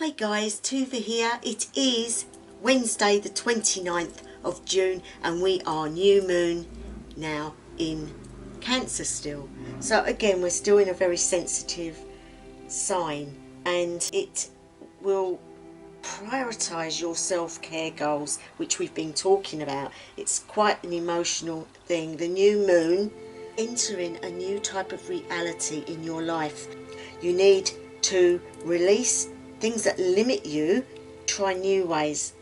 Hi guys, Tuva here. It is Wednesday the 29th of June and we are new moon now in Cancer still. So again, we're still in a very sensitive sign and it will prioritise your self-care goals, which we've been talking about. It's quite an emotional thing. The new moon entering a new type of reality in your life. You need to release things that limit you, try new ways,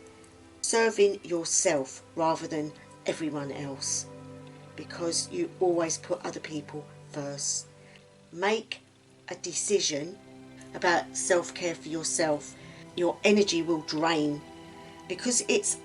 serving yourself rather than everyone else, because you always put other people first. Make a decision about self-care for yourself. Your energy will drain because it's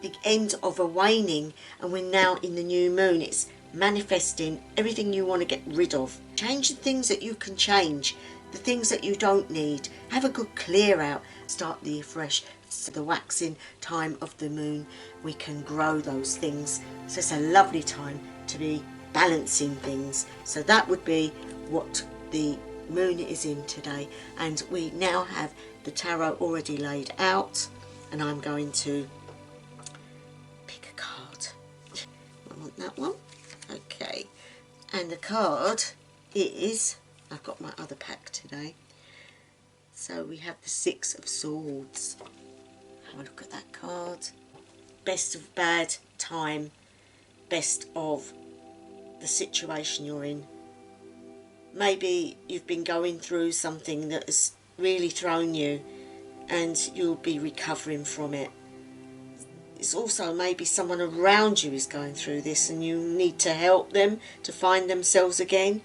the end of a waning and we're now in the new moon. It's manifesting everything you want to get rid of. Change the things that you can change, the things that you don't need. Have a good clear out. Start the afresh. So the waxing time of the moon, we can grow those things. So it's a lovely time to be balancing things. So that would be what the moon is in today. And we now have the tarot already laid out. And I'm going to pick a card. I want that one. Okay. And the card is... I've got my other pack today. So we have the Six of Swords. Have a look at that card. Best of bad time. Best of the situation you're in. Maybe you've been going through something that has really thrown you and you'll be recovering from it. It's also maybe someone around you is going through this and you need to help them to find themselves again.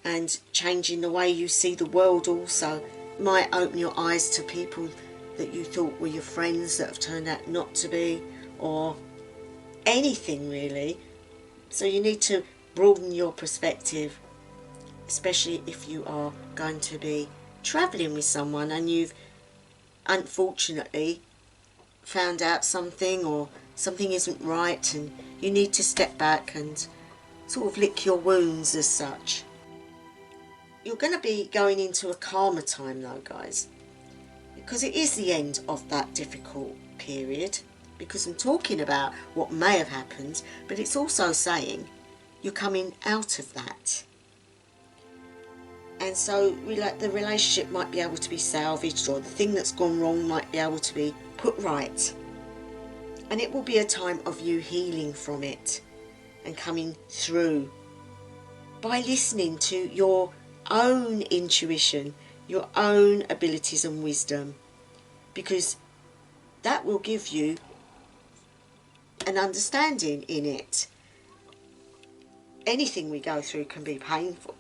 And changing the way you see the world also might open your eyes to people that you thought were your friends that have turned out not to be, or anything really. So you need to broaden your perspective, especially if you are going to be travelling with someone and you've unfortunately found out something or something isn't right and you need to step back and sort of lick your wounds as such. You're going to be going into a calmer time though, guys, because it is the end of that difficult period, because I'm talking about what may have happened, but it's also saying you're coming out of that. And so the relationship might be able to be salvaged, or the thing that's gone wrong might be able to be put right. And it will be a time of you healing from it and coming through by listening to your own intuition, your own abilities and wisdom, because that will give you an understanding in it. Anything we go through can be painful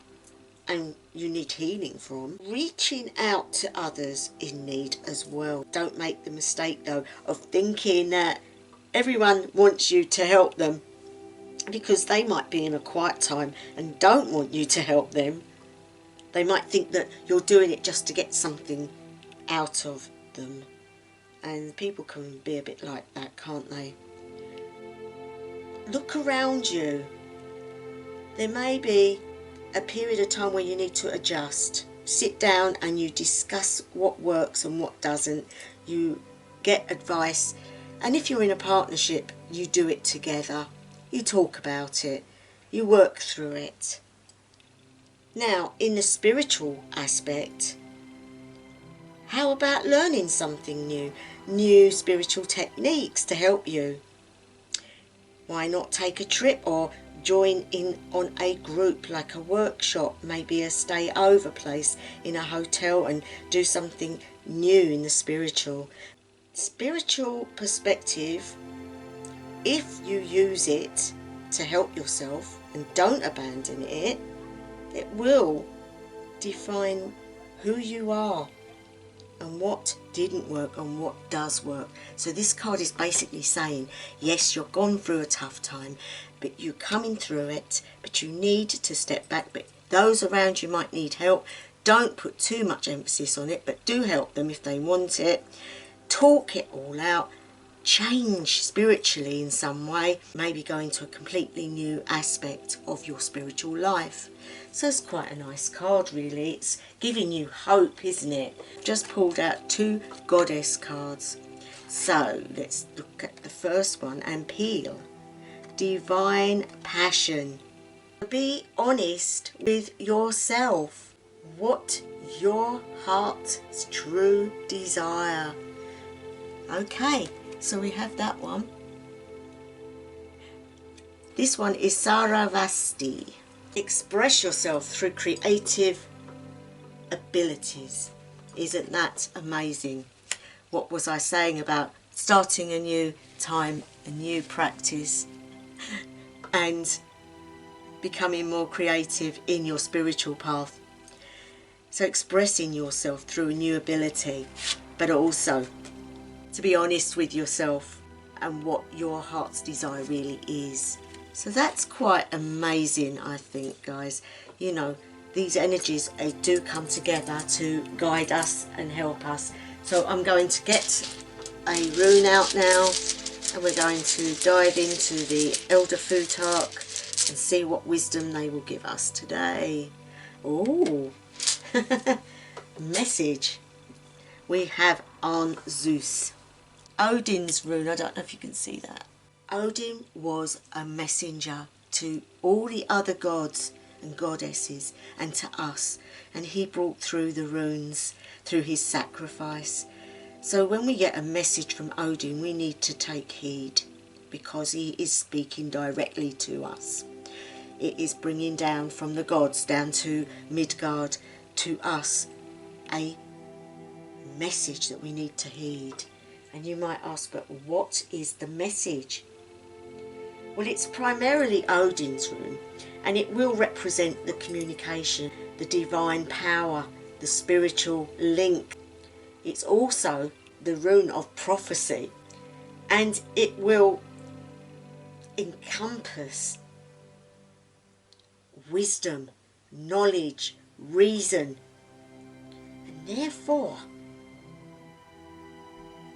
and you need healing from. Reaching out to others in need as well. Don't make the mistake though of thinking that everyone wants you to help them, because they might be in a quiet time and don't want you to help them. They might think that you're doing it just to get something out of them. And people can be a bit like that, can't they? Look around you. There may be a period of time where you need to adjust. Sit down and you discuss what works and what doesn't. You get advice. And if you're in a partnership, you do it together. You talk about it. You work through it. Now, in the spiritual aspect, how about learning something new? New spiritual techniques to help you. Why not take a trip or join in on a group, like a workshop, maybe a stay over place in a hotel, and do something new in the spiritual perspective. If you use it to help yourself and don't abandon it, it will define who you are and what didn't work and what does work. So this card is basically saying, yes, you're gone through a tough time, but you're coming through it, but you need to step back. But those around you might need help. Don't put too much emphasis on it, but do help them if they want it. Talk it all out. change spiritually in some way, maybe going to a completely new aspect of your spiritual life. So it's quite a nice card, really. It's giving you hope, isn't it? Just pulled out 2 goddess cards. So let's look at the first one and peel. Divine passion. Be honest with yourself. What your heart's true desire. Okay, so we have that one. This one is Saravasti. Express yourself through creative abilities. Isn't that amazing? What was I saying about starting a new time, a new practice, and becoming more creative in your spiritual path? So expressing yourself through a new ability, but also to be honest with yourself and what your heart's desire really is. So that's quite amazing, I think, guys. You know, these energies, they do come together to guide us and help us. So I'm going to get a rune out now, and we're going to dive into the Elder Futhark and see what wisdom they will give us today. Oh, message. We have on Zeus. Odin's rune, I don't know if you can see that. Odin was a messenger to all the other gods and goddesses and to us, and he brought through the runes through his sacrifice. So when we get a message from Odin, we need to take heed, because he is speaking directly to us. It is bringing down from the gods down to Midgard to us a message that we need to heed. And you might ask, but what is the message? Well, it's primarily Odin's rune, and it will represent the communication, the divine power, the spiritual link. It's also the rune of prophecy, and it will encompass wisdom, knowledge, reason, and therefore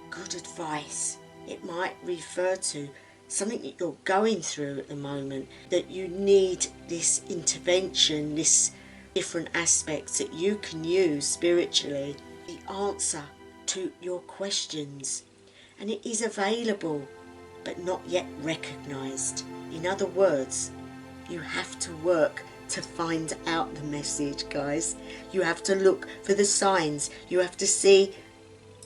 good advice. It might refer to something that you're going through at the moment, that you need this intervention, this different aspects that you can use spiritually, the answer to your questions, and it is available but not yet recognized. In other words, you have to work to find out the message, guys. You have to look for the signs. You have to see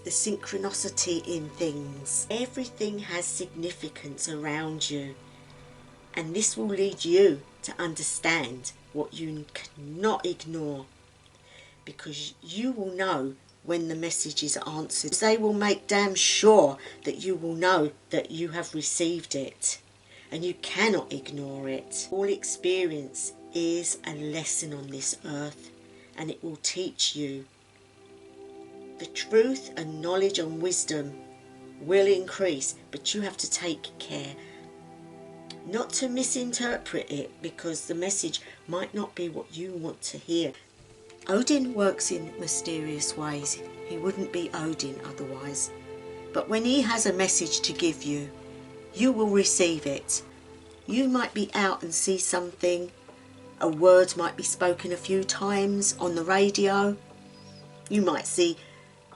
the synchronicity in things. Everything has significance around you, and this will lead you to understand what you cannot ignore, because you will know when the message is answered. They will make damn sure that you will know that you have received it, and you cannot ignore it. All experience is a lesson on this earth, and it will teach you. The truth and knowledge and wisdom will increase, but you have to take care not to misinterpret it, because the message might not be what you want to hear. Odin works in mysterious ways. He wouldn't be Odin otherwise. But when he has a message to give you, you will receive it. You might be out and see something. A word might be spoken a few times on the radio. You might see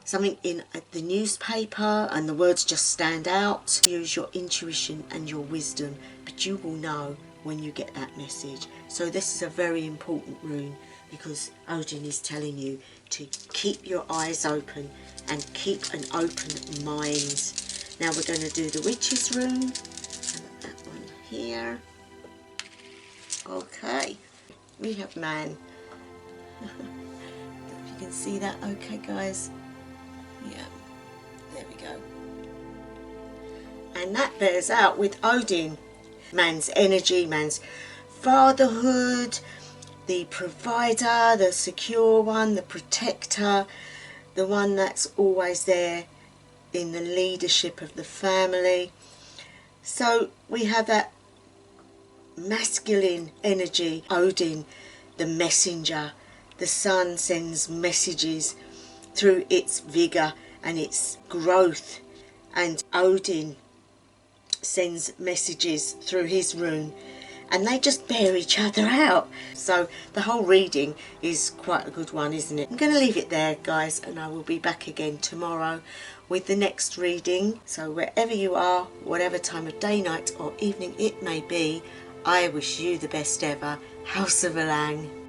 something in the newspaper and the words just stand out. Use your intuition and your wisdom, but you will know when you get that message. So this is a very important rune, because Odin is telling you to keep your eyes open and keep an open mind. Now we're going to do the witch's rune, and that one here. Okay, we have man. If you can see that okay, guys. Yeah, there we go. And that bears out with Odin. Man's energy, man's fatherhood, the provider, the secure one, the protector, the one that's always there in the leadership of the family. So we have that masculine energy, Odin, the messenger. The sun sends messages through its vigour and its growth and Odin sends messages through his rune, and they just bear each other out. So the whole reading is quite a good one, isn't it? I'm going to leave it there, guys, and I will be back again tomorrow with the next reading. So wherever you are, whatever time of day, night or evening it may be, I wish you the best ever. House of Alang.